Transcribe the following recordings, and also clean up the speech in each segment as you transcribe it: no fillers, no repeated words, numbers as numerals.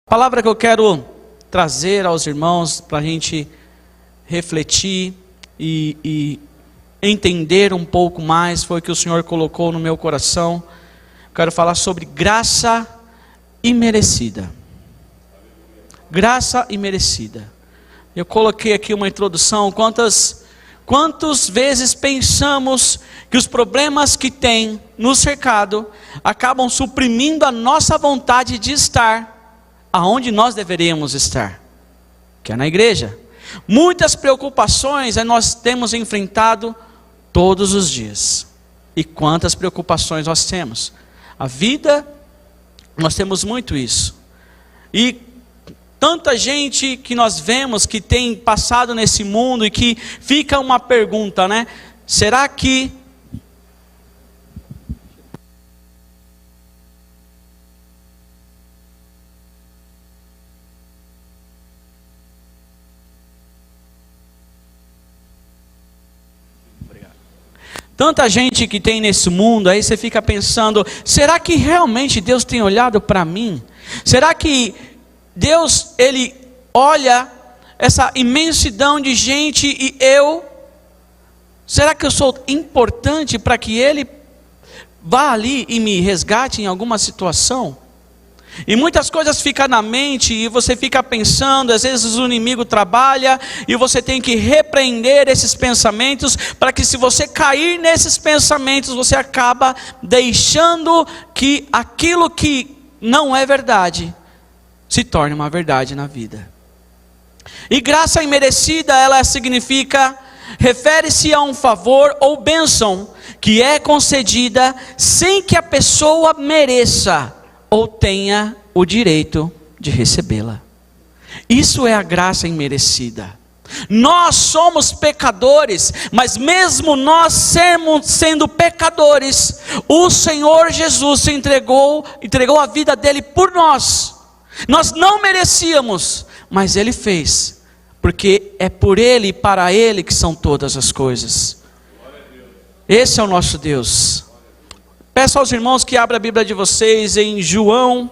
A palavra que eu quero trazer aos irmãos para a gente refletir e entender um pouco mais foi o que o Senhor colocou no meu coração. Quero falar sobre graça imerecida. Graça imerecida. Eu coloquei aqui uma introdução. Quantas vezes pensamos que os problemas que tem nos cercado acabam suprimindo a nossa vontade de estar aonde nós deveríamos estar, que é na igreja. Muitas preocupações nós temos enfrentado todos os dias. E quantas preocupações nós temos? A vida, nós temos muito isso. E tanta gente que nós vemos que tem passado nesse mundo e que fica uma pergunta, né? Será que tanta gente que tem nesse mundo, aí você fica pensando, será que realmente Deus tem olhado para mim? Será que Deus, Ele olha essa imensidão de gente e será que eu sou importante para que Ele vá ali e me resgate em alguma situação? E muitas coisas ficam na mente e você fica pensando, às vezes o inimigo trabalha e você tem que repreender esses pensamentos, para que se você cair nesses pensamentos, você acaba deixando que aquilo que não é verdade, se torne uma verdade na vida. E graça imerecida, ela significa, refere-se a um favor ou bênção que é concedida sem que a pessoa mereça ou tenha o direito de recebê-la. Isso é a graça imerecida. Nós somos pecadores, mas mesmo nós sendo pecadores, o Senhor Jesus entregou a vida dele por nós. Nós não merecíamos, mas Ele fez, porque é por Ele e para Ele que são todas as coisas. Esse é o nosso Deus. Peço aos irmãos que abram a Bíblia de vocês em João,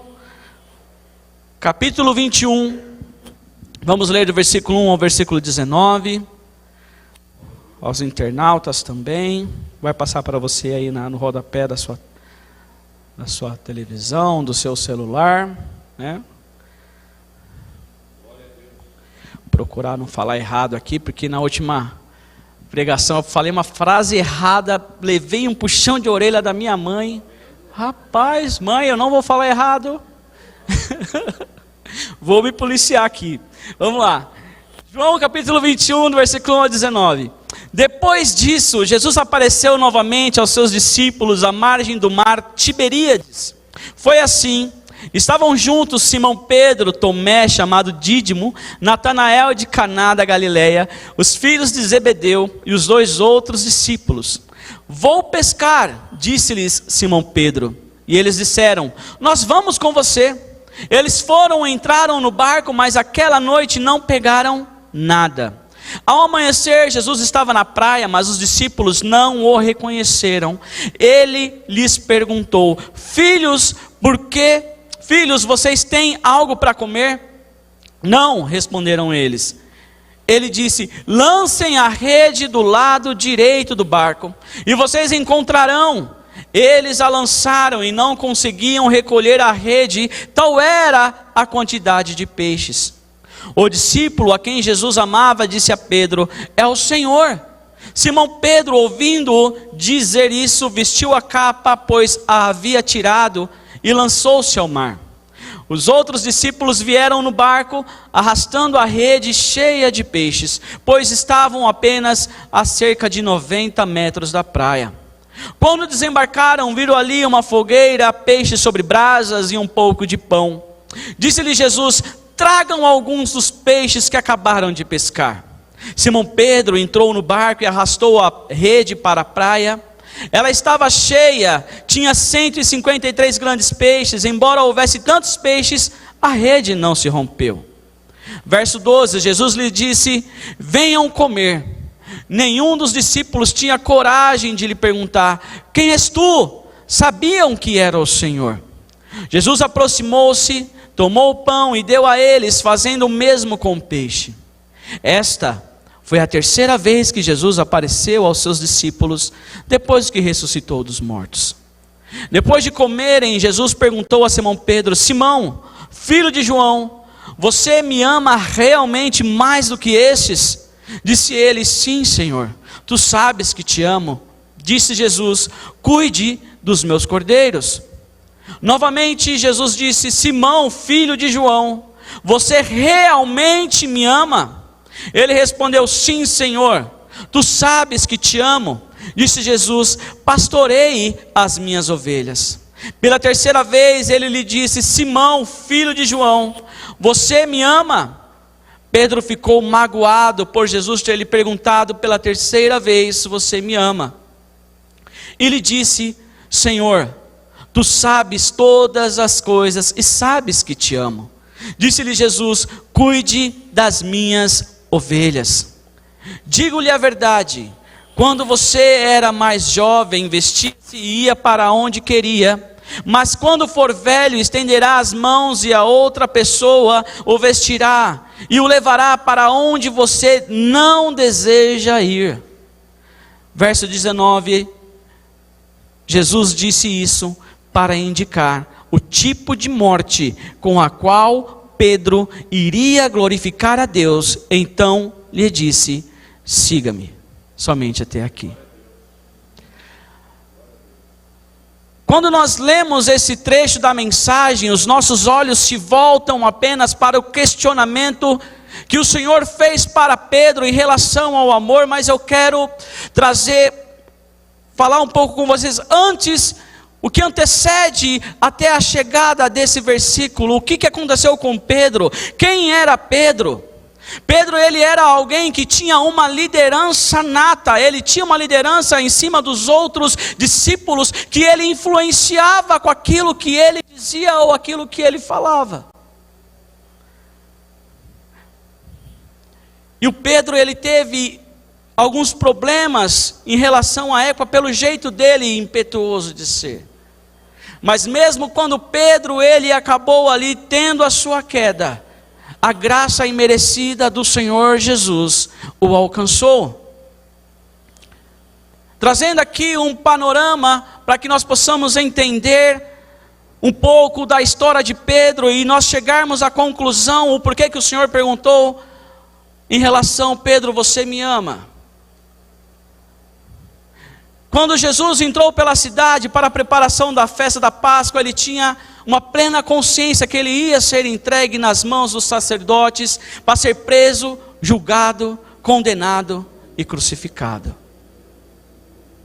capítulo 21. Vamos ler do versículo 1 ao versículo 19. Aos internautas também. Vai passar para você aí no rodapé da sua televisão, do seu celular, né? Procurar não falar errado aqui, porque na última pregação eu falei uma frase errada, levei um puxão de orelha da minha mãe. Rapaz, mãe, eu não vou falar errado. Vou me policiar aqui. Vamos lá. João capítulo 21, do versículo 1 ao 19. Depois disso, Jesus apareceu novamente aos seus discípulos à margem do mar Tiberíades. Foi assim. Estavam juntos Simão Pedro, Tomé, chamado Dídimo, Natanael de Caná da Galileia, os filhos de Zebedeu e os dois outros discípulos. Vou pescar, disse-lhes Simão Pedro. E eles disseram, nós vamos com você. Eles entraram no barco, mas aquela noite não pegaram nada. Ao amanhecer, Jesus estava na praia, mas os discípulos não o reconheceram. Ele lhes perguntou, Filhos, vocês têm algo para comer? Não, responderam eles. Ele disse, lancem a rede do lado direito do barco, e vocês encontrarão. Eles a lançaram e não conseguiam recolher a rede, tal era a quantidade de peixes. O discípulo a quem Jesus amava disse a Pedro, é o Senhor. Simão Pedro, ouvindo-o dizer isso, vestiu a capa, pois a havia tirado, e lançou-se ao mar. Os outros discípulos vieram no barco, arrastando a rede cheia de peixes, pois estavam apenas a cerca de 90 metros da praia. Quando desembarcaram, viram ali uma fogueira, peixes sobre brasas e um pouco de pão. Disse-lhe Jesus, tragam alguns dos peixes que acabaram de pescar. Simão Pedro entrou no barco e arrastou a rede para a praia. Ela estava cheia, tinha 153 grandes peixes, embora houvesse tantos peixes, a rede não se rompeu. Verso 12, Jesus lhe disse, venham comer. Nenhum dos discípulos tinha coragem de lhe perguntar, quem és tu? Sabiam que era o Senhor. Jesus aproximou-se, tomou o pão e deu a eles, fazendo o mesmo com o peixe. Esta foi a terceira vez que Jesus apareceu aos seus discípulos, depois que ressuscitou dos mortos. Depois de comerem, Jesus perguntou a Simão Pedro: Simão, filho de João, você me ama realmente mais do que estes? Disse ele: sim, Senhor, tu sabes que te amo. Disse Jesus: cuide dos meus cordeiros. Novamente Jesus disse: Simão, filho de João, você realmente me ama? Ele respondeu: sim, Senhor, tu sabes que te amo. Disse Jesus: pastoreie as minhas ovelhas. Pela terceira vez ele lhe disse: Simão, filho de João, você me ama? Pedro ficou magoado por Jesus ter lhe perguntado pela terceira vez se você me ama. E lhe disse: Senhor, tu sabes todas as coisas e sabes que te amo. Disse-lhe Jesus: cuide das minhas ovelhas. Digo-lhe a verdade, quando você era mais jovem, vestia-se e ia para onde queria. Mas quando for velho, estenderá as mãos e a outra pessoa o vestirá e o levará para onde você não deseja ir. Verso 19, Jesus disse isso para indicar o tipo de morte com a qual Pedro iria glorificar a Deus. Então lhe disse: siga-me. Somente até aqui. Quando nós lemos esse trecho da mensagem, os nossos olhos se voltam apenas para o questionamento que o Senhor fez para Pedro em relação ao amor, mas eu quero falar um pouco com vocês antes, o que antecede até a chegada desse versículo. O que aconteceu com Pedro? Quem era Pedro? Pedro, ele era alguém que tinha uma liderança nata, ele tinha uma liderança em cima dos outros discípulos, que ele influenciava com aquilo que ele dizia ou aquilo que ele falava. E o Pedro, ele teve alguns problemas em relação à época, pelo jeito dele impetuoso de ser. Mas mesmo quando Pedro, ele acabou ali tendo a sua queda, a graça imerecida do Senhor Jesus o alcançou. Trazendo aqui um panorama para que nós possamos entender um pouco da história de Pedro e nós chegarmos à conclusão, o porquê que o Senhor perguntou em relação: Pedro, você me ama? Quando Jesus entrou pela cidade para a preparação da festa da Páscoa, ele tinha uma plena consciência que ele ia ser entregue nas mãos dos sacerdotes para ser preso, julgado, condenado e crucificado.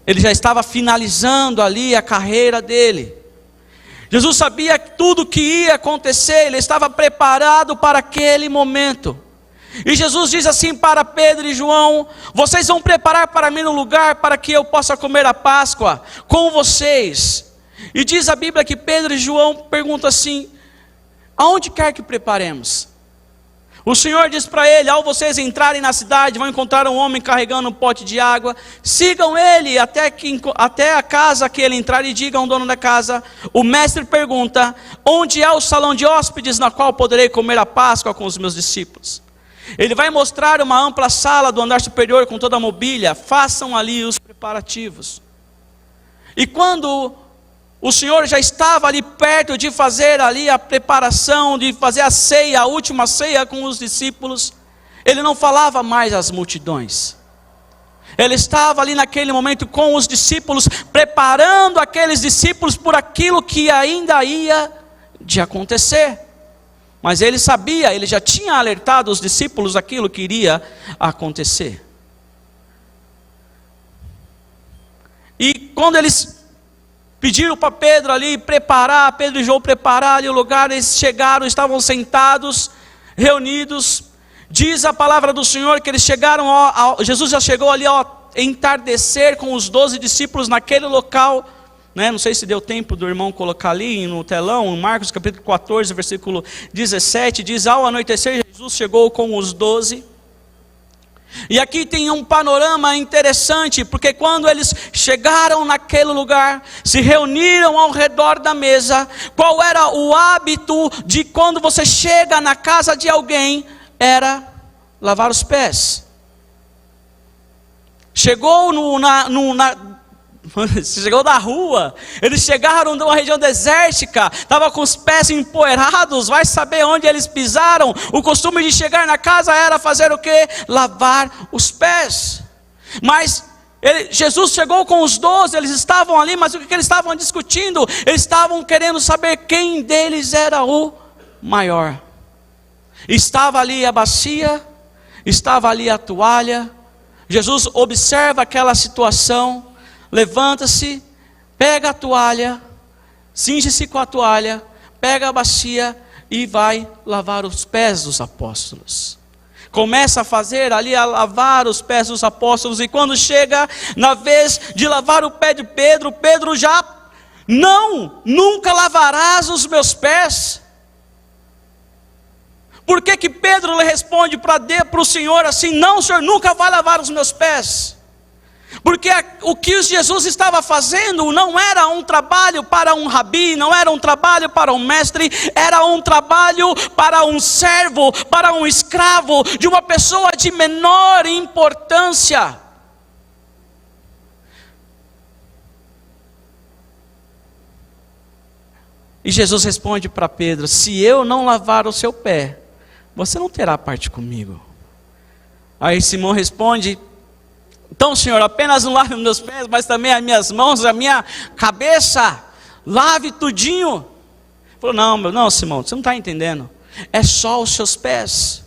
Ele já estava finalizando ali a carreira dele. Jesus sabia tudo o que ia acontecer, ele estava preparado para aquele momento. E Jesus diz assim para Pedro e João: vocês vão preparar para mim um lugar para que eu possa comer a Páscoa com vocês. E diz a Bíblia que Pedro e João perguntam assim: aonde quer que preparemos? O Senhor diz para ele: ao vocês entrarem na cidade, vão encontrar um homem carregando um pote de água, sigam ele até a casa que ele entrar e digam ao dono da casa: o mestre pergunta, onde é o salão de hóspedes na qual poderei comer a Páscoa com os meus discípulos? Ele vai mostrar uma ampla sala do andar superior com toda a mobília, façam ali os preparativos. E quando o Senhor já estava ali perto de fazer ali a preparação, de fazer a ceia, a última ceia com os discípulos, ele não falava mais às multidões. Ele estava ali naquele momento com os discípulos, preparando aqueles discípulos por aquilo que ainda ia de acontecer. Mas ele sabia, ele já tinha alertado os discípulos aquilo que iria acontecer. E quando eles pediram para Pedro ali preparar, Pedro e João preparar ali o lugar, eles chegaram, estavam sentados, reunidos. Diz a palavra do Senhor que eles chegaram, Jesus já chegou ali ao entardecer com os 12 discípulos naquele local. Não sei se deu tempo do irmão colocar ali no telão, em Marcos capítulo 14, versículo 17, diz: ao anoitecer Jesus chegou com os 12, E aqui tem um panorama interessante, porque quando eles chegaram naquele lugar, se reuniram ao redor da mesa, qual era o hábito de quando você chega na casa de alguém? Era lavar os pés. Chegou chegou da rua, eles chegaram de uma região desértica, estava com os pés empoeirados, vai saber onde eles pisaram. O costume de chegar na casa era fazer o quê? Lavar os pés. Mas Jesus chegou com os 12, eles estavam ali, mas o que eles estavam discutindo? Eles estavam querendo saber quem deles era o maior. Estava ali a bacia, estava ali a toalha. Jesus observa aquela situação, levanta-se, pega a toalha, cinge-se com a toalha, pega a bacia e vai lavar os pés dos apóstolos. Começa a fazer ali, a lavar os pés dos apóstolos, e quando chega na vez de lavar o pé de Pedro, Pedro já, não, nunca lavarás os meus pés. Por que Pedro lhe responde para o Senhor assim: não, Senhor, nunca vai lavar os meus pés? Porque o que Jesus estava fazendo não era um trabalho para um rabi, não era um trabalho para um mestre, era um trabalho para um servo, para um escravo, de uma pessoa de menor importância. E Jesus responde para Pedro: se eu não lavar o seu pé, você não terá parte comigo. Aí Simão responde: então, Senhor, apenas não lave os meus pés, mas também as minhas mãos, a minha cabeça, lave tudinho. Ele falou: não, Simão, você não está entendendo. É só os seus pés.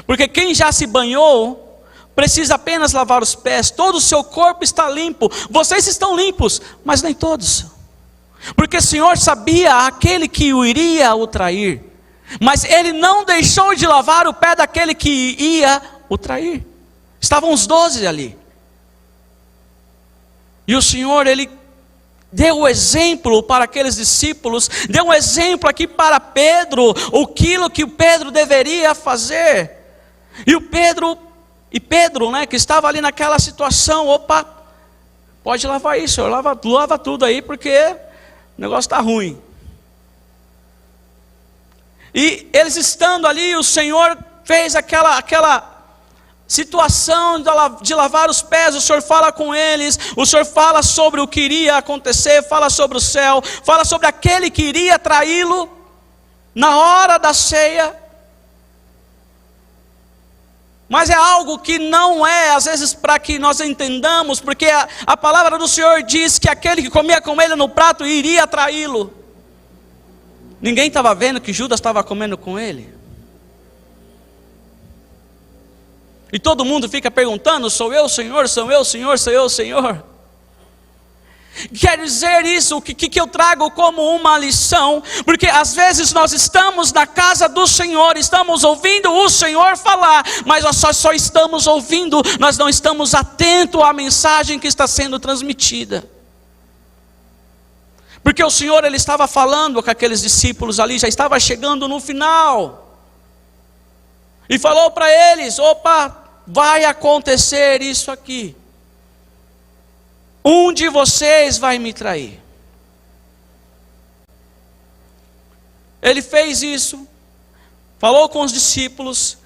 Porque quem já se banhou, precisa apenas lavar os pés. Todo o seu corpo está limpo. Vocês estão limpos, mas nem todos. Porque o Senhor sabia aquele que iria o trair. Mas Ele não deixou de lavar o pé daquele que ia o trair. Estavam os 12 ali. E o Senhor, Ele deu o exemplo para aqueles discípulos, deu um exemplo aqui para Pedro, aquilo que o Pedro deveria fazer. E Pedro, né, que estava ali naquela situação: opa, pode lavar isso, Senhor, lava tudo aí, porque o negócio está ruim. E eles estando ali, o Senhor fez aquela situação de lavar os pés. O Senhor fala com eles, o Senhor fala sobre o que iria acontecer, fala sobre o céu, fala sobre aquele que iria traí-lo na hora da ceia. Mas é algo que não é, às vezes, para que nós entendamos, porque a palavra do Senhor diz que aquele que comia com ele no prato iria traí-lo. Ninguém estava vendo que Judas estava comendo com ele. E todo mundo fica perguntando: sou eu, Senhor? Sou eu, Senhor? Sou eu, Senhor? Quer dizer isso, o que eu trago como uma lição? Porque às vezes nós estamos na casa do Senhor, estamos ouvindo o Senhor falar, mas nós só estamos ouvindo, nós não estamos atentos à mensagem que está sendo transmitida. Porque o Senhor, Ele estava falando com aqueles discípulos ali, já estava chegando no final. E falou para eles: opa, vai acontecer isso aqui. Um de vocês vai me trair. Ele fez isso, falou com os discípulos.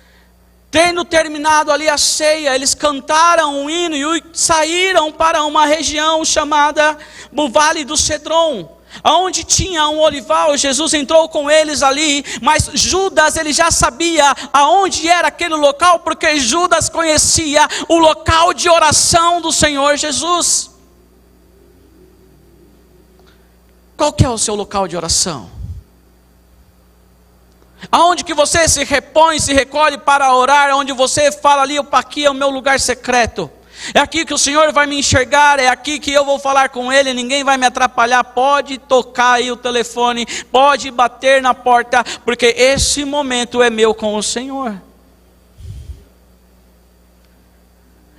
Tendo terminado ali a ceia, eles cantaram um hino e saíram para uma região chamada o Vale do Cedron, onde tinha um olival. Jesus entrou com eles ali, mas Judas, ele já sabia aonde era aquele local, porque Judas conhecia o local de oração do Senhor Jesus. Qual que é o seu local de oração? Aonde que você se repõe, se recolhe para orar, onde você fala ali: opa, aqui é o meu lugar secreto, é aqui que o Senhor vai me enxergar, é aqui que eu vou falar com Ele, ninguém vai me atrapalhar. Pode tocar aí o telefone, pode bater na porta, porque esse momento é meu com o Senhor.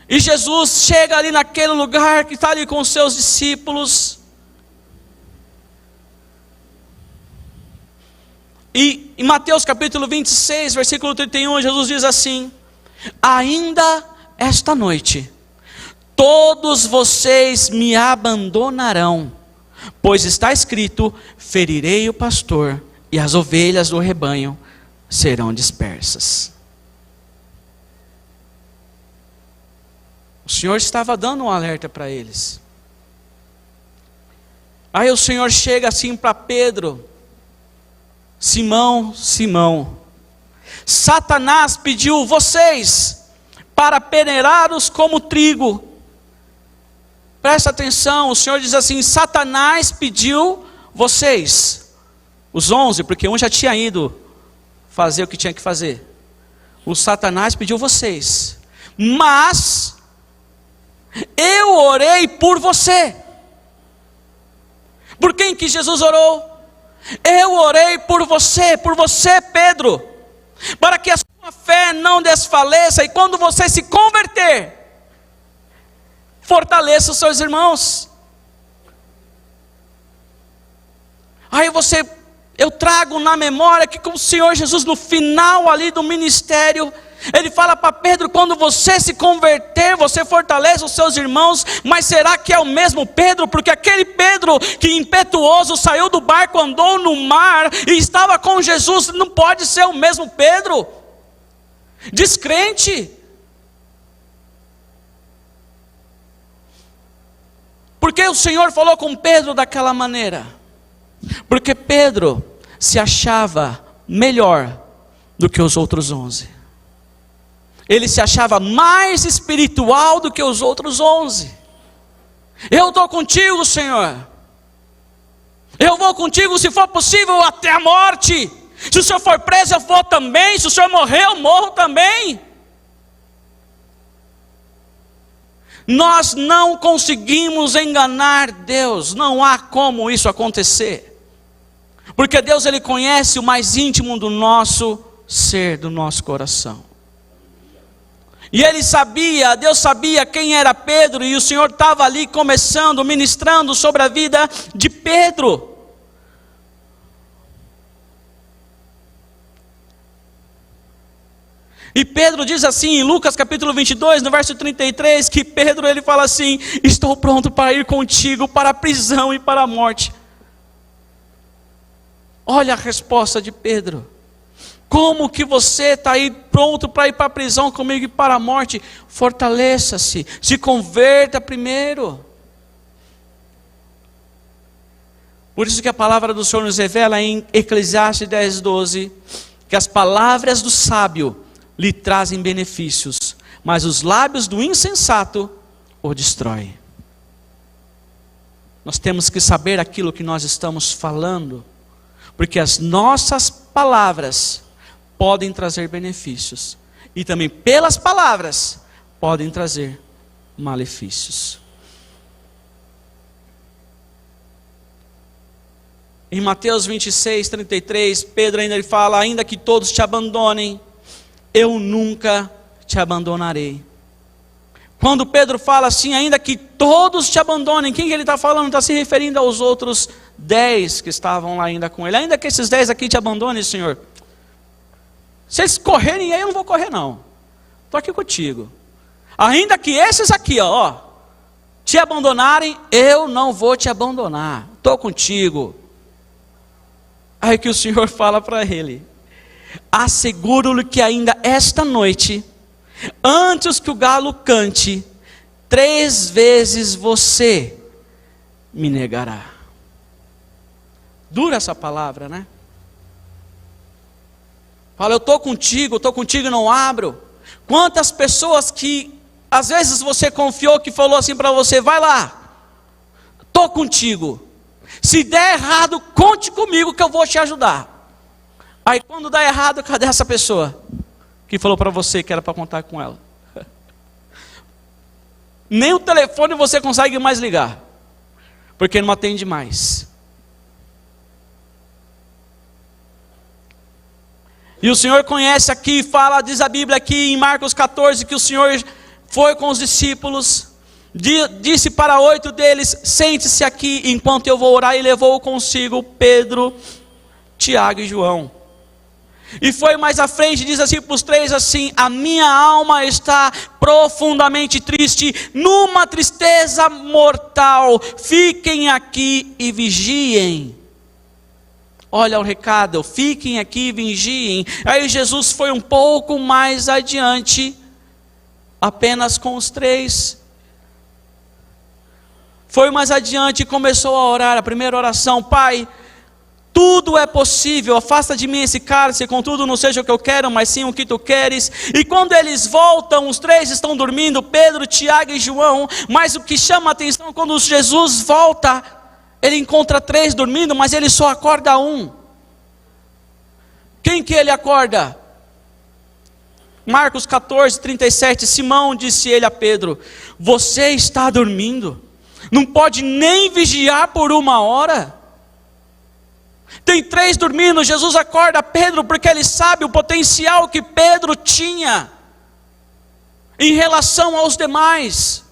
E Jesus chega ali naquele lugar, que está ali com os seus discípulos. E em Mateus capítulo 26, versículo 31, Jesus diz assim: ainda esta noite, todos vocês me abandonarão, pois está escrito: ferirei o pastor e as ovelhas do rebanho serão dispersas. O Senhor estava dando um alerta para eles. Aí o Senhor chega assim para Pedro: Simão, Simão, Satanás pediu vocês para peneirá-los como trigo. Presta atenção, o Senhor diz assim: Satanás pediu vocês, os 11, porque um já tinha ido fazer o que tinha que fazer. O Satanás pediu vocês, mas eu orei por você. Por quem que Jesus orou? Eu orei por você, Pedro, para que a sua fé não desfaleça, e quando você se converter, fortaleça os seus irmãos. Aí eu trago na memória que com o Senhor Jesus, no final ali do ministério, Ele fala para Pedro: quando você se converter, você fortalece os seus irmãos. Mas será que é o mesmo Pedro? Porque aquele Pedro que impetuoso saiu do barco, andou no mar e estava com Jesus, não pode ser o mesmo Pedro, descrente. Por que o Senhor falou com Pedro daquela maneira? Porque Pedro se achava melhor do que os outros 11. Ele se achava mais espiritual do que os outros 11. Eu estou contigo, Senhor. Eu vou contigo, se for possível, até a morte. Se o Senhor for preso, eu vou também. Se o Senhor morrer, eu morro também. Nós não conseguimos enganar Deus. Não há como isso acontecer. Porque Deus, Ele conhece o mais íntimo do nosso ser, do nosso coração. E Deus sabia quem era Pedro, e o Senhor estava ali começando, ministrando sobre a vida de Pedro. E Pedro diz assim, em Lucas capítulo 22, no verso 33, que Pedro, ele fala assim: estou pronto para ir contigo para a prisão e para a morte. Olha a resposta de Pedro. Como que você está aí pronto para ir para a prisão comigo e para a morte? Fortaleça-se, se converta primeiro. Por isso que a palavra do Senhor nos revela em Eclesiastes 10:12, que as palavras do sábio lhe trazem benefícios, mas os lábios do insensato o destroem. Nós temos que saber aquilo que nós estamos falando, porque as nossas palavras podem trazer benefícios, e também pelas palavras podem trazer malefícios. Em Mateus 26:33, Pedro ainda fala: ainda que todos te abandonem, eu nunca te abandonarei. Quando Pedro fala assim, ainda que todos te abandonem, quem que ele está falando? Está se referindo aos outros 10 que estavam lá ainda com ele. Ainda que esses 10 aqui te abandonem, Senhor, se eles correrem aí, eu não vou correr não, estou aqui contigo. Ainda que esses aqui te abandonarem, eu não vou te abandonar, estou contigo. Aí que o Senhor fala para ele: asseguro-lhe que ainda esta noite, antes que o galo cante, 3 vezes você me negará. Dura essa palavra, né? Fala: eu estou contigo e não abro. Quantas pessoas que às vezes você confiou, que falou assim para você: vai lá, estou contigo, se der errado, conte comigo que eu vou te ajudar. Aí quando dá errado, cadê essa pessoa que falou para você que era para contar com ela? Nem o telefone você consegue mais ligar, porque não atende mais. E o Senhor conhece aqui, diz a Bíblia aqui em Marcos 14, que o Senhor foi com os discípulos, disse para 8 deles: sente-se aqui enquanto eu vou orar, e levou consigo Pedro, Tiago e João. E foi mais à frente, diz assim para os três assim: a minha alma está profundamente triste, numa tristeza mortal, fiquem aqui e vigiem. Olha o recado, fiquem aqui e vigiem. Aí Jesus foi um pouco mais adiante, apenas com os três. Foi mais adiante e começou a orar, a primeira oração: Pai, tudo é possível, afasta de mim esse cálice, contudo não seja o que eu quero, mas sim o que tu queres. E quando eles voltam, os três estão dormindo, Pedro, Tiago e João. Mas o que chama a atenção, quando Jesus volta, ele encontra três dormindo, mas ele só acorda um. Quem que ele acorda? Marcos 14, 37, Simão, disse ele a Pedro: você está dormindo? Não pode nem vigiar por 1 hora? Tem três dormindo. Jesus acorda Pedro porque ele sabe o potencial que Pedro tinha em relação aos demais.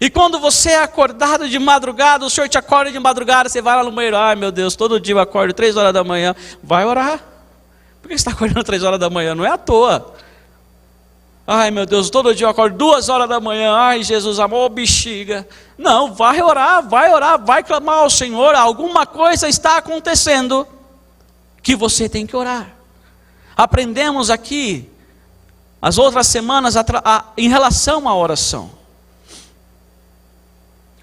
E quando você é acordado de madrugada, o Senhor te acorda de madrugada, você vai lá no banheiro: ai meu Deus, todo dia eu acordo 3 horas da manhã. Vai orar. Por que você está acordando 3 horas da manhã? Não é à toa. Ai meu Deus, todo dia eu acordo 2 horas da manhã. Ai Jesus, amor, bexiga. Não, vai orar, vai clamar ao Senhor. Alguma coisa está acontecendo que você tem que orar. Aprendemos aqui as outras semanas em relação à oração.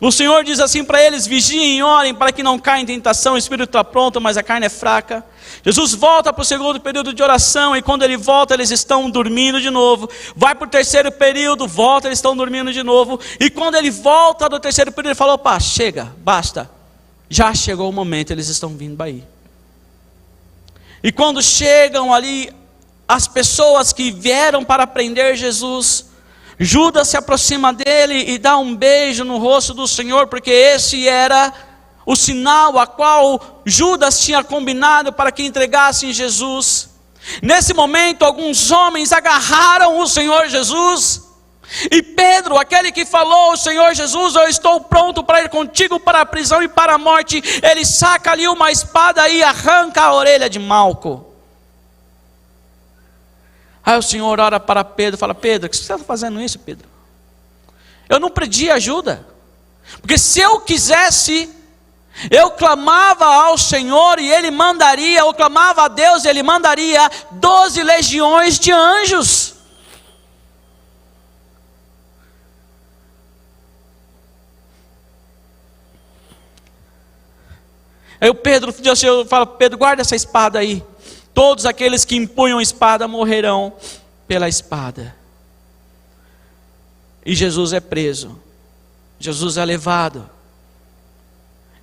O Senhor diz assim para eles: vigiem e orem para que não caia em tentação. O espírito está pronto, mas a carne é fraca. Jesus volta para o segundo período de oração, e quando ele volta, eles estão dormindo de novo. Vai para o terceiro período, volta, eles estão dormindo de novo. E quando ele volta do terceiro período, ele fala: opa, chega, basta. Já chegou o momento, eles estão vindo aí. E quando chegam ali, as pessoas que vieram para prender Jesus, Judas se aproxima dele e dá um beijo no rosto do Senhor, porque esse era o sinal a qual Judas tinha combinado para que entregassem Jesus. Nesse momento, alguns homens agarraram o Senhor Jesus, e Pedro, aquele que falou: Senhor Jesus, eu estou pronto para ir contigo para a prisão e para a morte, ele saca ali uma espada e arranca a orelha de Malco. Aí o Senhor ora para Pedro e fala: Pedro, por que você está fazendo isso, Pedro? Eu não pedi ajuda, porque se eu quisesse, eu clamava ao Senhor e Ele mandaria, eu clamava a Deus e Ele mandaria 12 legiões de anjos. Aí o Pedro fala: Pedro, guarda essa espada aí. Todos aqueles que empunham espada morrerão pela espada. E Jesus é preso. Jesus é levado.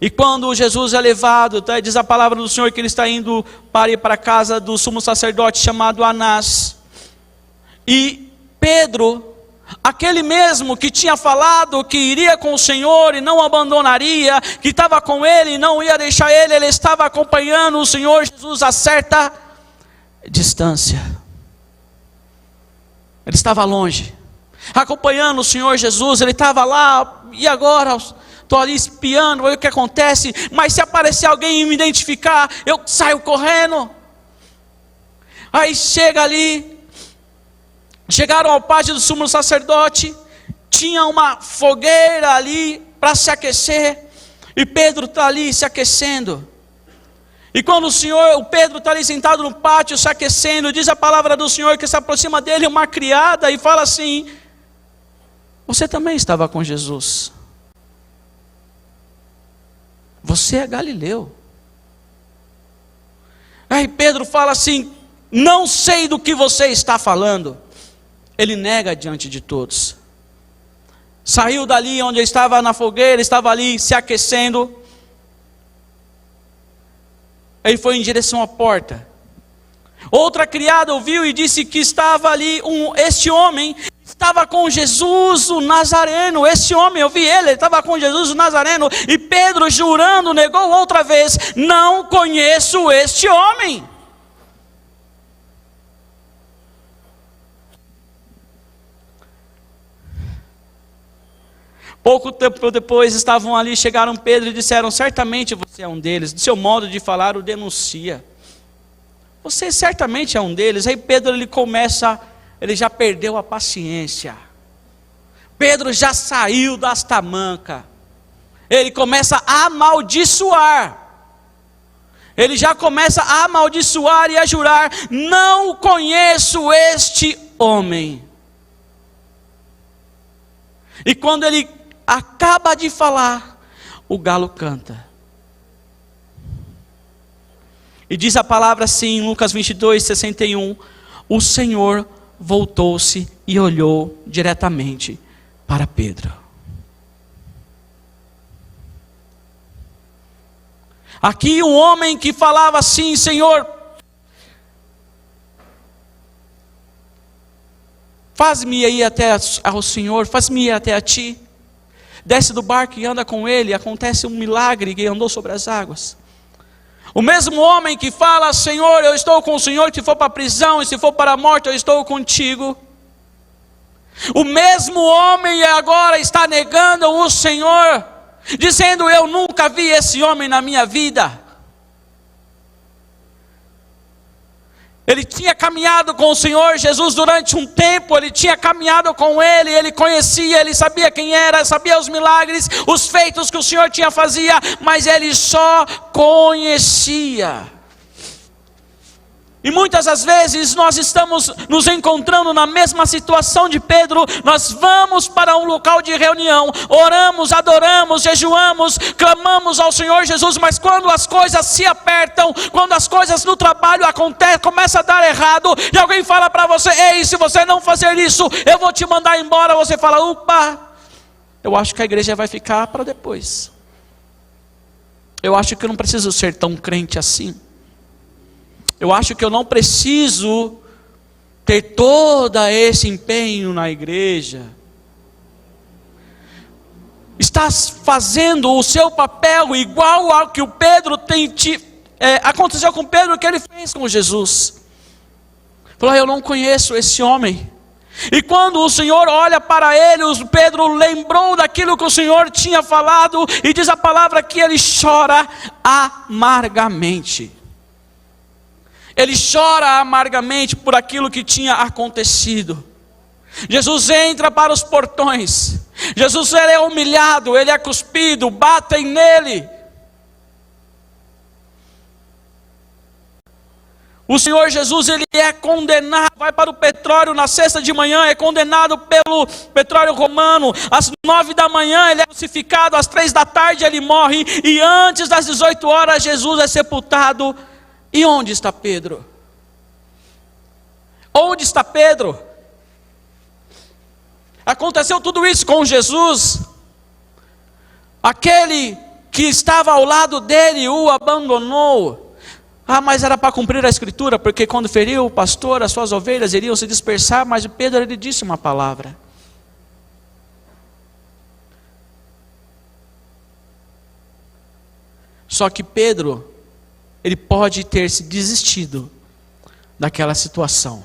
E quando Jesus é levado, diz a palavra do Senhor que ele está indo para ir para a casa do sumo sacerdote chamado Anás. E Pedro, aquele mesmo que tinha falado que iria com o Senhor e não abandonaria, que estava com ele e não ia deixar ele, ele estava acompanhando o Senhor Jesus a certa distância. Ele estava longe, acompanhando o Senhor Jesus. Ele estava lá: e agora? Estou ali espiando, olha o que acontece. Mas se aparecer alguém e me identificar, eu saio correndo. Aí chega ali, chegaram ao pátio do sumo sacerdote, tinha uma fogueira ali para se aquecer, e Pedro está ali se aquecendo. E quando o Pedro está ali sentado no pátio se aquecendo, diz a palavra do Senhor que se aproxima dele uma criada e fala assim: você também estava com Jesus, você é galileu. Aí Pedro fala assim: não sei do que você está falando. Ele nega diante de todos. Saiu dali onde ele estava na fogueira, estava ali se aquecendo. Ele foi em direção à porta. Outra criada ouviu e disse que estava ali este homem estava com Jesus o Nazareno. Esse homem, eu vi ele estava com Jesus o Nazareno. E Pedro, jurando, negou outra vez: não conheço este homem. Pouco tempo depois estavam ali, chegaram Pedro e disseram: certamente você é um deles, do seu modo de falar o denuncia. você certamente é um deles. Aí Pedro ele já perdeu a paciência. Pedro já saiu das tamancas. Ele começa a amaldiçoar. Ele já começa a amaldiçoar e a jurar: não conheço este homem. E quando ele acaba de falar, o galo canta. E diz a palavra assim, em Lucas 22:61, o Senhor voltou-se e olhou diretamente para Pedro. Aqui um homem que falava assim: Senhor, faz-me ir até ao Senhor, faz-me ir até a Ti. Desce do barco e anda com ele, acontece um milagre, que andou sobre as águas. O mesmo homem que fala: Senhor, eu estou com o Senhor, se for para a prisão e se for para a morte, eu estou contigo. O mesmo homem agora está negando o Senhor, dizendo: eu nunca vi esse homem na minha vida. Ele tinha caminhado com o Senhor Jesus durante um tempo, ele tinha caminhado com Ele, ele conhecia, ele sabia quem era, sabia os milagres, os feitos que o Senhor tinha fazia, mas ele só conhecia. E muitas das vezes nós estamos nos encontrando na mesma situação de Pedro. Nós vamos para um local de reunião, oramos, adoramos, jejuamos, clamamos ao Senhor Jesus, mas quando as coisas se apertam, quando as coisas no trabalho acontecem, começa a dar errado, e alguém fala para você: ei, se você não fazer isso, eu vou te mandar embora. Você fala: opa, eu acho que a igreja vai ficar para depois. Eu acho que eu não preciso ser tão crente assim. Eu acho que eu não preciso ter todo esse empenho na igreja. Está fazendo o seu papel igual ao que o Pedro aconteceu com Pedro, o que ele fez com Jesus. Falou: eu não conheço esse homem. E quando o Senhor olha para ele, Pedro lembrou daquilo que o Senhor tinha falado, e diz a palavra que ele chora amargamente. Ele chora amargamente por aquilo que tinha acontecido. Jesus entra para os portões. Jesus, ele é humilhado, ele é cuspido, batem nele. O Senhor Jesus, ele é condenado, vai para o Pretório na sexta de manhã, é condenado pelo Pretório romano. Às 9 da manhã ele é crucificado, às 3 da tarde ele morre, e antes das 18 horas Jesus é sepultado. E onde está Pedro? Onde está Pedro? Aconteceu tudo isso com Jesus. Aquele que estava ao lado dele o abandonou. Mas era para cumprir a escritura, porque quando feriu o pastor, as suas ovelhas iriam se dispersar. Mas Pedro, ele disse uma palavra. Só que Pedro, ele pode ter se desistido daquela situação.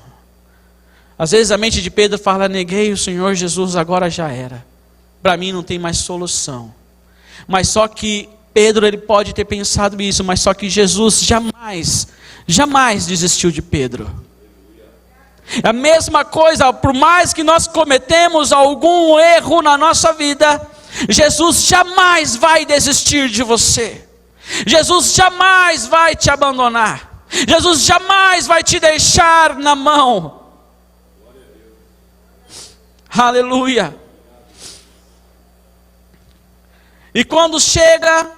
Às vezes a mente de Pedro fala: neguei o Senhor Jesus, agora já era. Para mim não tem mais solução. Mas só que Pedro, ele pode ter pensado isso, mas só que Jesus jamais desistiu de Pedro. É a mesma coisa, por mais que nós cometemos algum erro na nossa vida, Jesus jamais vai desistir de você. Jesus jamais vai te abandonar. Jesus jamais vai te deixar na mão. Aleluia. E quando chega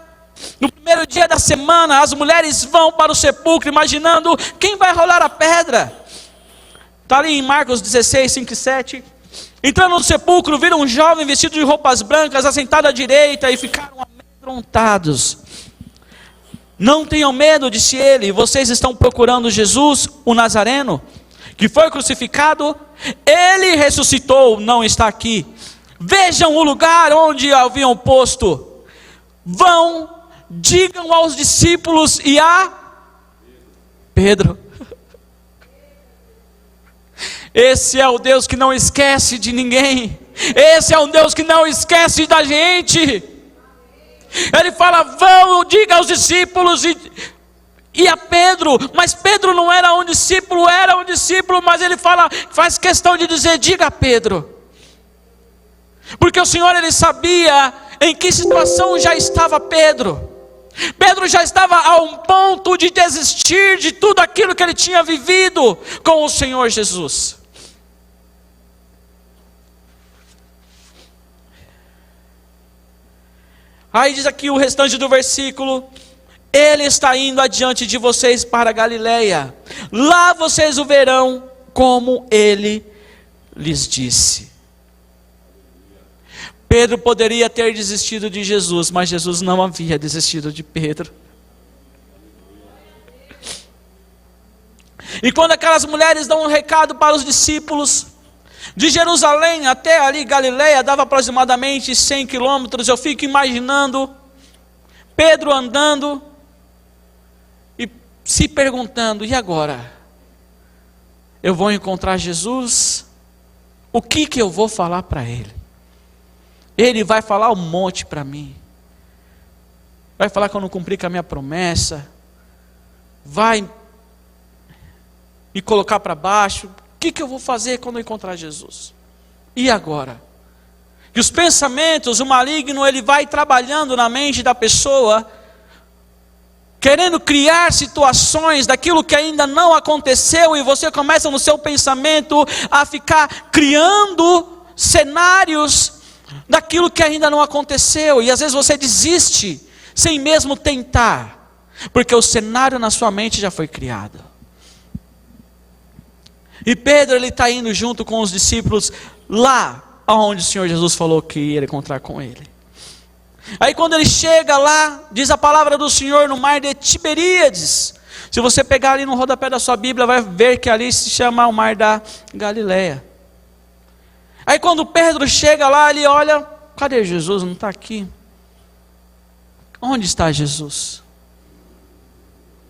no primeiro dia da semana, as mulheres vão para o sepulcro imaginando quem vai rolar a pedra. Está ali em Marcos 16, 5 e 7. Entrando no sepulcro, viram um jovem vestido de roupas brancas, assentado à direita, e ficaram amedrontados. Não tenham medo, disse ele, vocês estão procurando Jesus, o Nazareno, que foi crucificado. Ele ressuscitou, não está aqui. Vejam o lugar onde haviam posto. Vão, digam aos discípulos e a Pedro. Esse é o Deus que não esquece de ninguém. Esse é um Deus que não esquece da gente. Ele fala: vão, diga aos discípulos e a Pedro, mas Pedro não era um discípulo, mas ele faz questão de dizer, diga a Pedro. Porque o Senhor, ele sabia em que situação já estava Pedro. Pedro já estava a um ponto de desistir de tudo aquilo que ele tinha vivido com o Senhor Jesus. Aí diz aqui o restante do versículo: ele está indo adiante de vocês para a Galileia, lá vocês o verão, como ele lhes disse. Pedro poderia ter desistido de Jesus, mas Jesus não havia desistido de Pedro. E quando aquelas mulheres dão um recado para os discípulos, de Jerusalém até ali Galileia, dava aproximadamente 100 quilômetros, eu fico imaginando Pedro andando e se perguntando, e agora? Eu vou encontrar Jesus? O que eu vou falar para ele? Ele vai falar um monte para mim. Vai falar que eu não cumpri com a minha promessa. Vai me colocar para baixo. O que eu vou fazer quando eu encontrar Jesus? E agora? Que os pensamentos, o maligno, ele vai trabalhando na mente da pessoa, querendo criar situações daquilo que ainda não aconteceu, e você começa no seu pensamento a ficar criando cenários daquilo que ainda não aconteceu, e às vezes você desiste, sem mesmo tentar, porque o cenário na sua mente já foi criado. E Pedro, ele está indo junto com os discípulos, lá onde o Senhor Jesus falou que ia encontrar com ele. Aí quando ele chega lá, diz a palavra do Senhor, no mar de Tiberíades. Se você pegar ali no rodapé da sua Bíblia, vai ver que ali se chama o mar da Galileia. Aí quando Pedro chega lá, ele olha, cadê Jesus? Não está aqui. Onde está Jesus?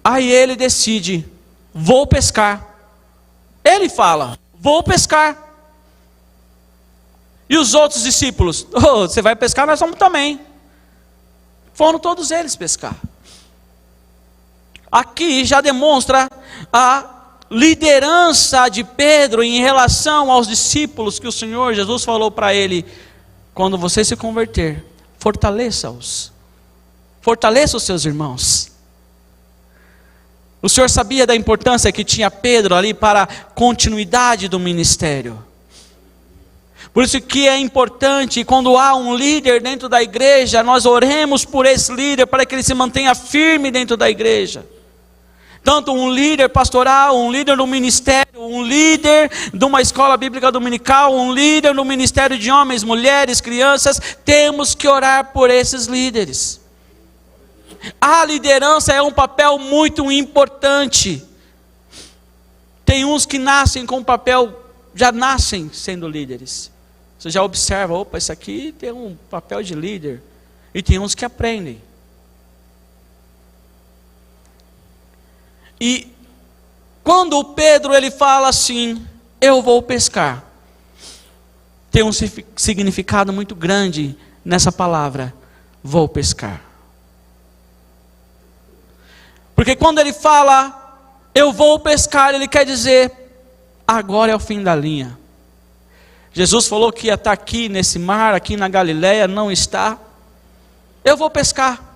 Aí ele decide, vou pescar. Ele fala, vou pescar. E os outros discípulos, você vai pescar, nós vamos também. Foram todos eles pescar. Aqui já demonstra a liderança de Pedro em relação aos discípulos, que o Senhor Jesus falou para ele: quando você se converter, fortaleça-os, fortaleça os seus irmãos. O Senhor sabia da importância que tinha Pedro ali para a continuidade do ministério. Por isso que é importante, quando há um líder dentro da igreja, nós oremos por esse líder, para que ele se mantenha firme dentro da igreja. Tanto um líder pastoral, um líder no ministério, um líder de uma escola bíblica dominical, um líder no ministério de homens, mulheres, crianças, temos que orar por esses líderes. A liderança é um papel muito importante. Tem uns que nascem com papel, já nascem sendo líderes. Você já observa, opa, esse aqui tem um papel de líder. E tem uns que aprendem. E quando o Pedro ele fala assim, eu vou pescar, tem um significado muito grande nessa palavra, vou pescar. Porque quando ele fala, eu vou pescar, ele quer dizer, agora é o fim da linha. Jesus falou que ia estar aqui nesse mar, aqui na Galileia, não está. Eu vou pescar.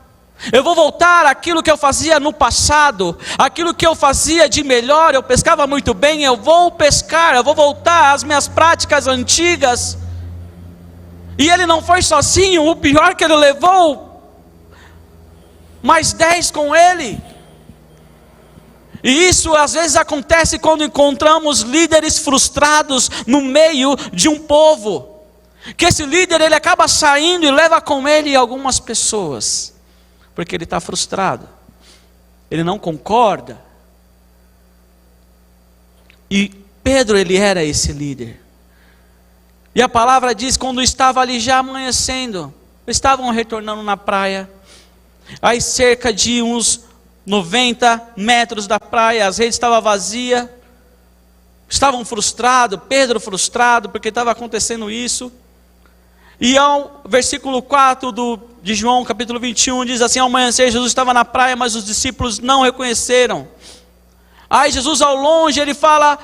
Eu vou voltar àquilo que eu fazia no passado, aquilo que eu fazia de melhor, eu pescava muito bem, eu vou pescar, eu vou voltar às minhas práticas antigas. E ele não foi sozinho, o pior que ele levou mais 10 com ele. E isso às vezes acontece quando encontramos líderes frustrados no meio de um povo. Que esse líder ele acaba saindo e leva com ele algumas pessoas. Porque ele está frustrado. Ele não concorda. E Pedro ele era esse líder. E a palavra diz, quando estava ali já amanhecendo, estavam retornando na praia. Aí cerca de uns 90 metros da praia, as redes estavam vazias. Estavam frustrados, Pedro frustrado, porque estava acontecendo isso. E ao versículo 4 de João capítulo 21 diz assim: ao amanhecer Jesus estava na praia, mas os discípulos não o reconheceram. Aí Jesus ao longe ele fala: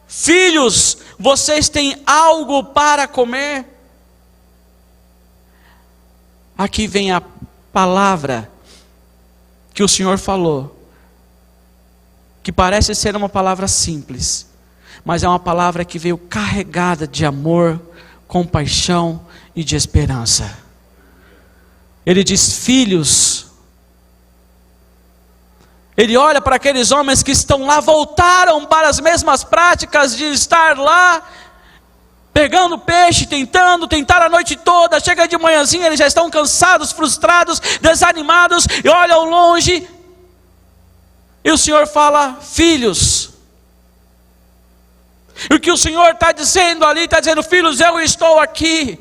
filhos, vocês têm algo para comer? Aqui vem a palavra que o Senhor falou, que parece ser uma palavra simples, mas é uma palavra que veio carregada de amor, compaixão e de esperança. Ele diz: filhos. Ele olha para aqueles homens que estão lá, voltaram para as mesmas práticas de estar lá, pegando peixe, tentaram a noite toda, chega de manhãzinha, eles já estão cansados, frustrados, desanimados, e olham ao longe, e o Senhor fala: filhos. E o que o Senhor está dizendo ali, está dizendo: filhos, eu estou aqui.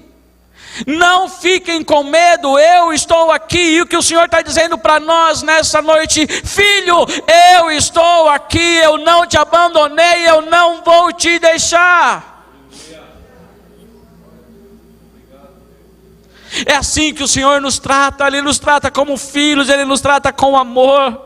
Não fiquem com medo, eu estou aqui. E o que o Senhor está dizendo para nós nessa noite: filho, eu estou aqui, eu não te abandonei, eu não vou te deixar. É assim que o Senhor nos trata, Ele nos trata como filhos, Ele nos trata com amor.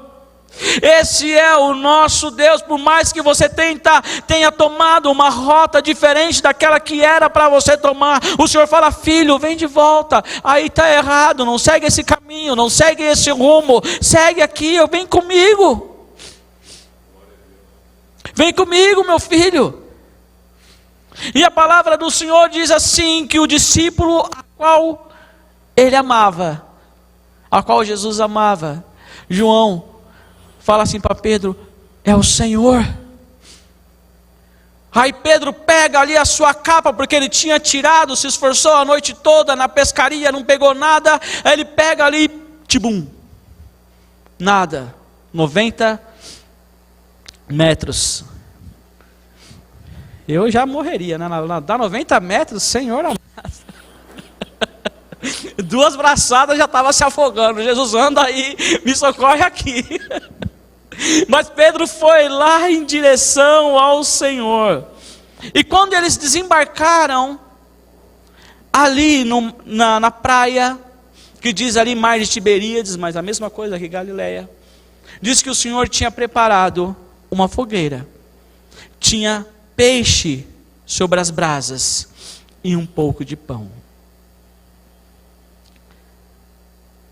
Esse é o nosso Deus. Por mais que você tenha tomado uma rota diferente daquela que era para você tomar, o Senhor fala: filho, vem de volta, aí está errado, não segue esse caminho, não segue esse rumo, segue aqui, vem comigo. Vem comigo, meu filho. E a palavra do Senhor diz assim, que o discípulo a qual ele amava, a qual Jesus amava, João, fala assim para Pedro: é o Senhor. Aí Pedro pega ali a sua capa, porque ele tinha tirado, se esforçou a noite toda na pescaria, não pegou nada. Aí ele pega ali, tibum, nada, 90 metros. Eu já morreria, né? Dá 90 metros, Senhor amado. 2 braçadas já estava se afogando. Jesus, anda aí, me socorre aqui. Mas Pedro foi lá em direção ao Senhor. E quando eles desembarcaram ali na praia, que diz ali Mar de Tiberíades, mas a mesma coisa que Galileia, diz que o Senhor tinha preparado uma fogueira, tinha peixe sobre as brasas e um pouco de pão.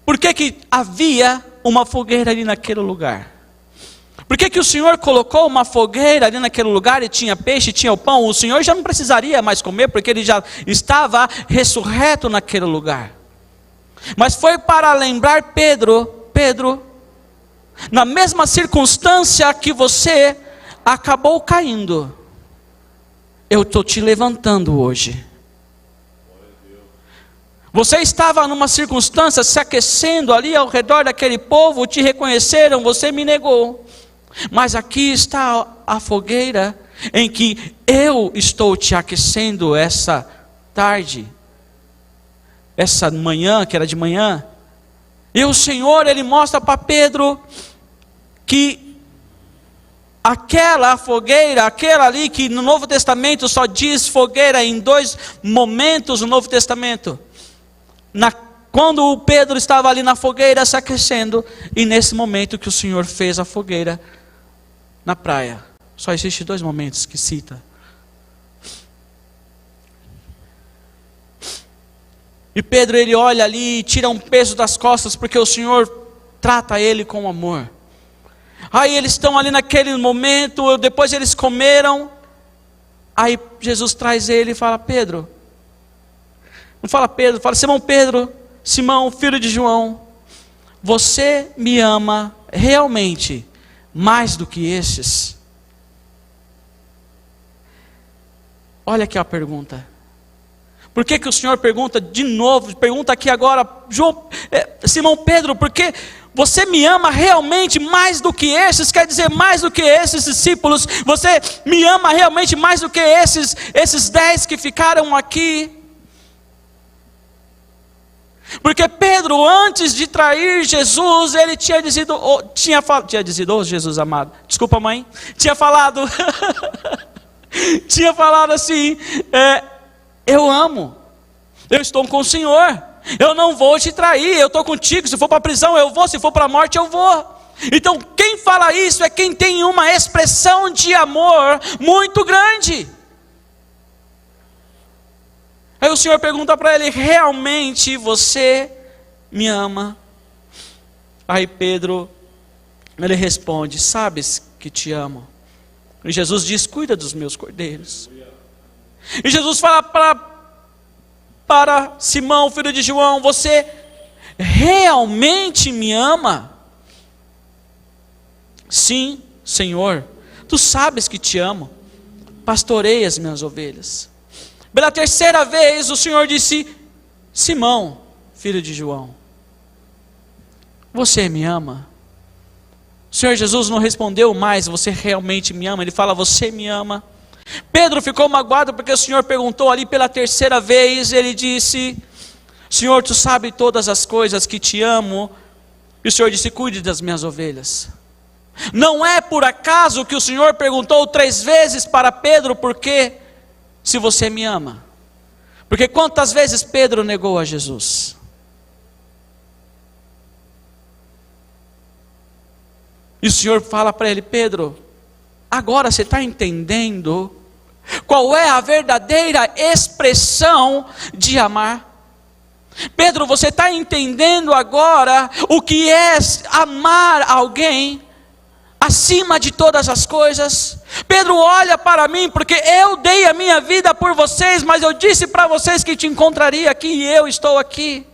Por que havia uma fogueira ali naquele lugar? Por que o Senhor colocou uma fogueira ali naquele lugar e tinha peixe, tinha o pão? O Senhor já não precisaria mais comer, porque ele já estava ressurreto naquele lugar. Mas foi para lembrar Pedro, na mesma circunstância que você acabou caindo, eu estou te levantando hoje. Você estava numa circunstância se aquecendo ali ao redor daquele povo, te reconheceram, você me negou. Mas aqui está a fogueira em que eu estou te aquecendo essa tarde, essa manhã, que era de manhã. E o Senhor, Ele mostra para Pedro que aquela fogueira, aquela ali que no Novo Testamento só diz fogueira em 2 momentos no Novo Testamento. Quando o Pedro estava ali na fogueira se aquecendo, e nesse momento que o Senhor fez a fogueira na praia. Só existe 2 momentos que cita. E Pedro, ele olha ali e tira um peso das costas, porque o Senhor trata ele com amor. Aí eles estão ali naquele momento, depois eles comeram. Aí Jesus traz ele e fala: Pedro. Não fala Pedro, fala Simão Pedro, Simão, filho de João, você me ama realmente mais do que esses? Olha aqui a pergunta. Por que o Senhor pergunta de novo, pergunta aqui agora, Simão Pedro, porque você me ama realmente mais do que esses? Quer dizer, mais do que esses discípulos? Você me ama realmente mais do que esses 10 que ficaram aqui? Porque Pedro, antes de trair Jesus, ele tinha dito, Jesus amado, desculpa mãe, tinha falado assim, eu amo. Eu estou com o Senhor. Eu não vou te trair. Eu estou contigo. Se for para a prisão, eu vou. Se for para a morte, eu vou. Então, quem fala isso é quem tem uma expressão de amor muito grande. Aí o Senhor pergunta para ele: realmente você me ama? Aí Pedro, ele responde: sabes que te amo. E Jesus diz: cuida dos meus cordeiros. E Jesus fala para Simão, filho de João: você realmente me ama? Sim, Senhor, tu sabes que te amo. Pastorei as minhas ovelhas. Pela terceira vez o Senhor disse: Simão, filho de João, você me ama? O Senhor Jesus não respondeu mais: você realmente me ama? Ele fala: você me ama? Pedro ficou magoado porque o Senhor perguntou ali pela terceira vez. Ele disse: Senhor, tu sabes todas as coisas, que te amo. E o Senhor disse: cuide das minhas ovelhas. Não é por acaso que o Senhor perguntou 3 vezes para Pedro: por quê? Se você me ama. Porque quantas vezes Pedro negou a Jesus? E o Senhor fala para ele: Pedro, agora você está entendendo qual é a verdadeira expressão de amar? Pedro, você está entendendo agora o que é amar alguém acima de todas as coisas? Pedro, olha para mim, porque eu dei a minha vida por vocês, mas eu disse para vocês que te encontraria aqui, e eu estou aqui.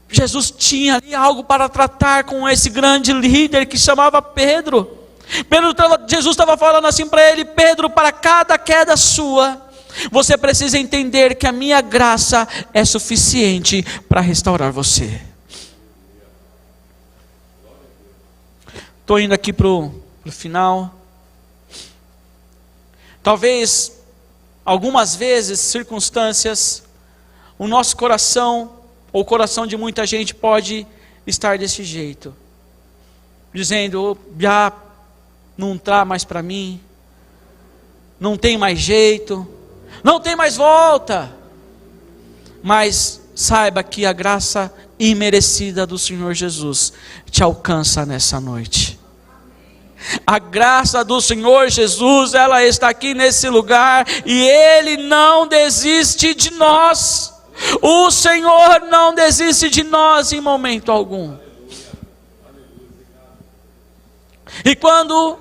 Jesus tinha ali algo para tratar com esse grande líder que chamava Pedro. Jesus estava falando assim para ele: Pedro, para cada queda sua, você precisa entender que a minha graça é suficiente para restaurar você. Estou indo aqui para o final. Talvez, algumas vezes, circunstâncias, o nosso coração, ou o coração de muita gente, pode estar desse jeito, dizendo: já não está mais para mim, não tem mais jeito, não tem mais volta. Mas saiba que a graça imerecida do Senhor Jesus te alcança nessa noite. A graça do Senhor Jesus, ela está aqui nesse lugar, e Ele não desiste de nós. O Senhor não desiste de nós em momento algum. E quando,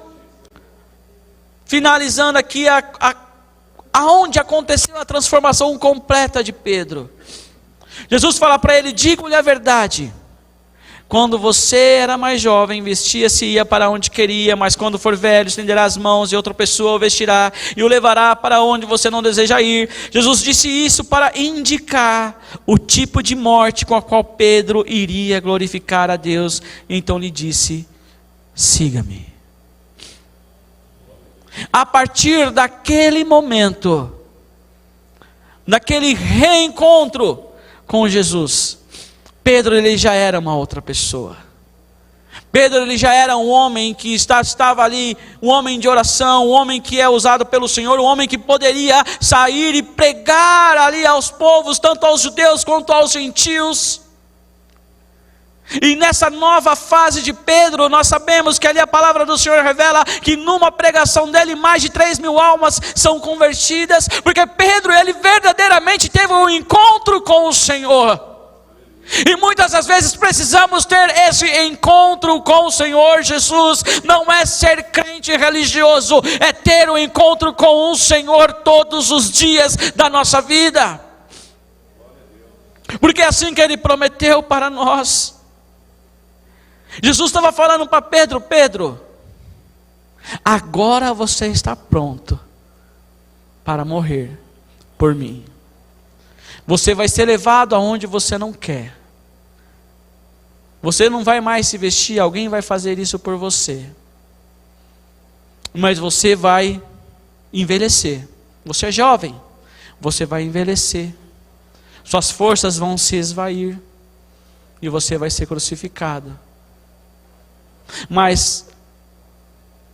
finalizando aqui, aonde aconteceu a transformação completa de Pedro, Jesus fala para ele: digo-lhe a verdade, quando você era mais jovem, vestia-se e ia para onde queria, mas quando for velho, estenderá as mãos e outra pessoa o vestirá e o levará para onde você não deseja ir. Jesus disse isso para indicar o tipo de morte com a qual Pedro iria glorificar a Deus. Então lhe disse: siga-me. A partir daquele momento, daquele reencontro com Jesus, Pedro, ele já era uma outra pessoa. Pedro, ele já era um homem que estava ali, um homem de oração, um homem que é usado pelo Senhor, um homem que poderia sair e pregar ali aos povos, tanto aos judeus quanto aos gentios. E nessa nova fase de Pedro, nós sabemos que ali a palavra do Senhor revela que numa pregação dele, mais de 3.000 almas são convertidas, porque Pedro, ele verdadeiramente teve um encontro com o Senhor. E muitas das vezes precisamos ter esse encontro com o Senhor Jesus. Não é ser crente religioso, é ter um encontro com o Senhor todos os dias da nossa vida, porque é assim que Ele prometeu para nós. Jesus estava falando para Pedro: Pedro, agora você está pronto para morrer por mim. Você vai ser levado aonde você não quer. Você não vai mais se vestir, alguém vai fazer isso por você. Mas você vai envelhecer. Você é jovem, você vai envelhecer. Suas forças vão se esvair e você vai ser crucificado. Mas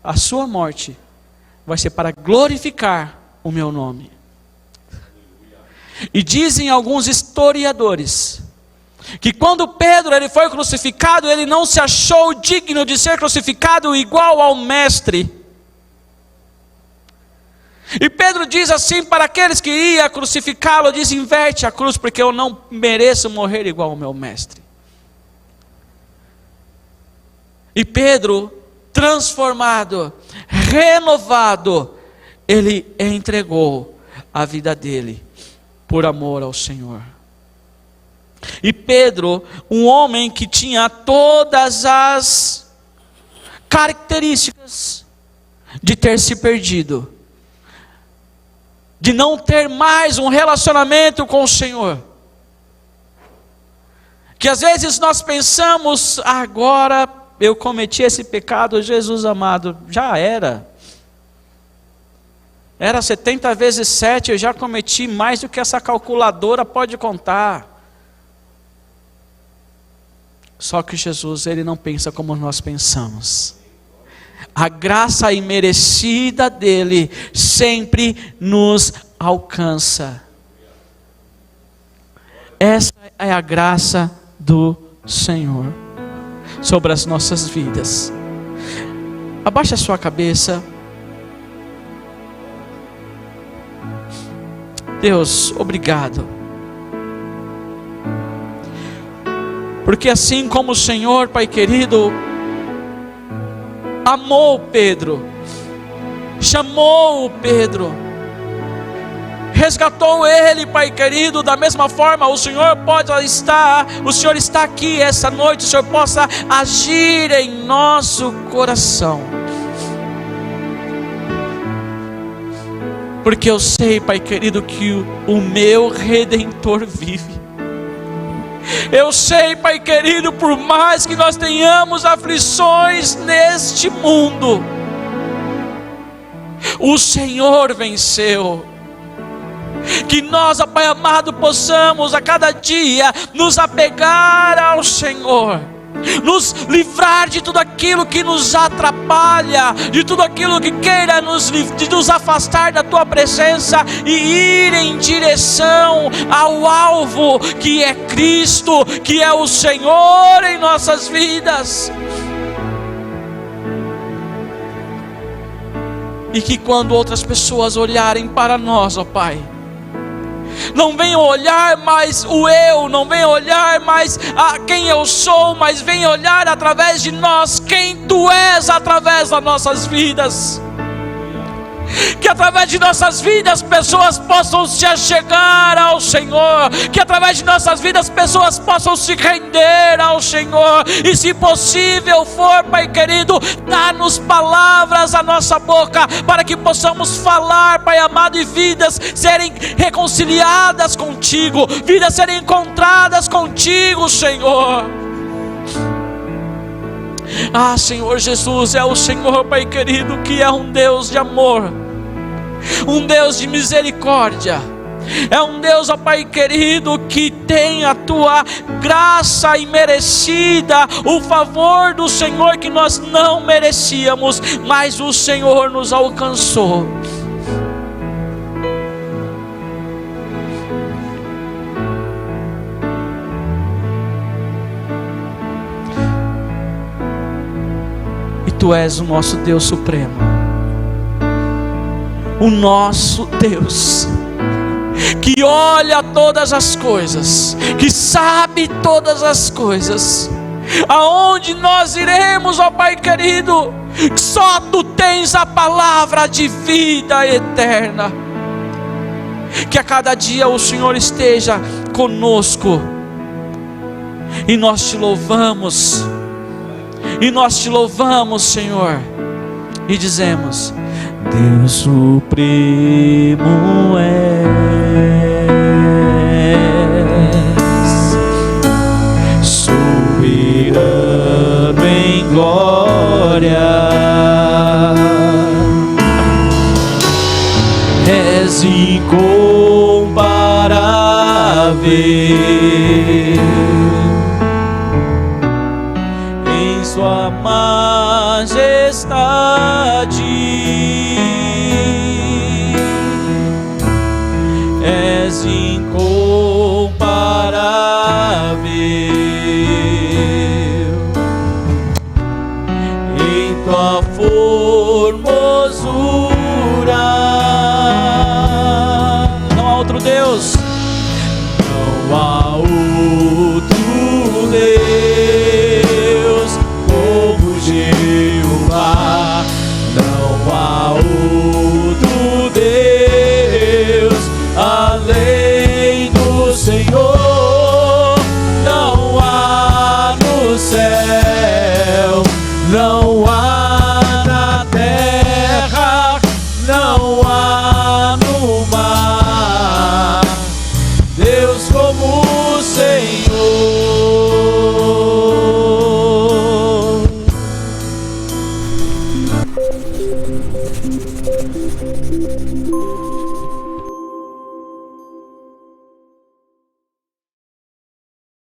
a sua morte vai ser para glorificar o meu nome. E dizem alguns historiadores que quando Pedro ele foi crucificado, ele não se achou digno de ser crucificado igual ao mestre. E Pedro diz assim para aqueles que iam crucificá-lo, diz: inverte a cruz, porque eu não mereço morrer igual ao meu mestre. E Pedro, transformado, renovado, ele entregou a vida dele por amor ao Senhor. E Pedro, um homem que tinha todas as características de ter se perdido, de não ter mais um relacionamento com o Senhor, que às vezes nós pensamos: agora eu cometi esse pecado, Jesus amado, já era 70 vezes 7, eu já cometi mais do que essa calculadora pode contar. Só que Jesus, ele não pensa como nós pensamos. A graça imerecida dele sempre nos alcança. Essa é a graça do Senhor sobre as nossas vidas. Abaixe a sua cabeça. Deus, obrigado. Porque assim como o Senhor, Pai querido, amou Pedro, chamou o Pedro, resgatou ele, Pai querido, da mesma forma o Senhor está aqui essa noite, o Senhor possa agir em nosso coração. Porque eu sei, Pai querido, que o meu Redentor vive. Eu sei, Pai querido, por mais que nós tenhamos aflições neste mundo, o Senhor venceu. Que nós, ó Pai amado, possamos a cada dia nos apegar ao Senhor, nos livrar de tudo aquilo que nos atrapalha, de tudo aquilo que queira nos afastar da Tua presença e ir em direção ao alvo, que é Cristo, que é o Senhor em nossas vidas. E que quando outras pessoas olharem para nós, ó Pai, não venham olhar mais o eu, não venham olhar mais a quem eu sou, mas venham olhar através de nós quem Tu és através das nossas vidas. Que através de nossas vidas pessoas possam se achegar ao Senhor, que através de nossas vidas pessoas possam se render ao Senhor, e se possível for, Pai querido, dá-nos palavras à nossa boca, para que possamos falar, Pai amado, e vidas serem reconciliadas contigo, vidas serem encontradas contigo, Senhor. Ah, Senhor Jesus, é o Senhor, Pai querido, que é um Deus de amor, um Deus de misericórdia, é um Deus, ó Pai querido, que tem a Tua graça imerecida, o favor do Senhor que nós não merecíamos, mas o Senhor nos alcançou. Tu és o nosso Deus supremo, o nosso Deus, que olha todas as coisas, que sabe todas as coisas. Aonde nós iremos, ó Pai querido? Só Tu tens a palavra de vida eterna. Que a cada dia o Senhor esteja conosco, e nós Te louvamos. E nós Te louvamos, Senhor, e dizemos: Deus supremo és, soberano em glória, és incomparável. Sua majestade, Não há